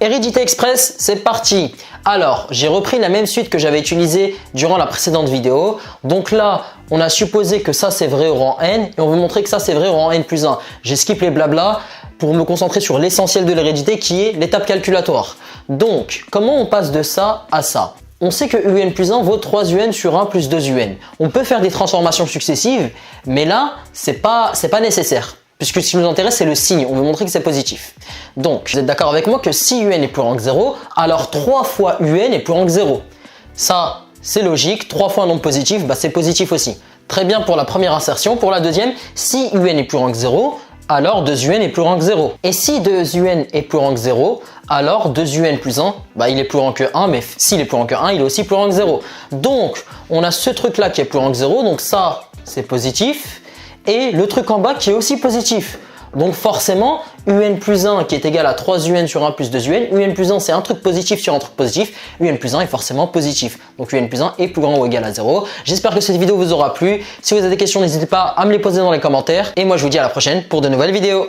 Hérédité Express, c'est parti. Alors, j'ai repris la même suite que j'avais utilisée durant la précédente vidéo. Donc là, on a supposé que ça c'est vrai au rang n et on veut montrer que ça c'est vrai au rang n plus 1. J'ai skippé les blabla pour me concentrer sur l'essentiel de l'hérédité qui est l'étape calculatoire. Donc, comment on passe de ça à ça? On sait que un plus 1 vaut 3 un sur 1 plus 2 un. On peut faire des transformations successives, mais là, c'est pas nécessaire. Puisque ce qui nous intéresse, c'est le signe. On veut montrer que c'est positif. Donc, vous êtes d'accord avec moi que si un est plus grand que 0, alors 3 fois un est plus grand que 0. Ça, c'est logique. 3 fois un nombre positif, c'est positif aussi. Très bien pour la première insertion. Pour la deuxième, si un est plus grand que 0, alors 2 un est plus grand que 0. Et si 2 un est plus grand que 0, alors 2 un plus 1, il est plus grand que 1, mais s'il est plus grand que 1, il est aussi plus grand que 0. Donc, on a ce truc-là qui est plus grand que 0, donc ça, c'est positif. Et le truc en bas qui est aussi positif. Donc forcément, un plus 1 qui est égal à 3 un sur 1 plus 2 un plus 1 c'est un truc positif sur un truc positif, un plus 1 est forcément positif. Donc un plus 1 est plus grand ou égal à 0. J'espère que cette vidéo vous aura plu. Si vous avez des questions, n'hésitez pas à me les poser dans les commentaires. Et moi je vous dis à la prochaine pour de nouvelles vidéos.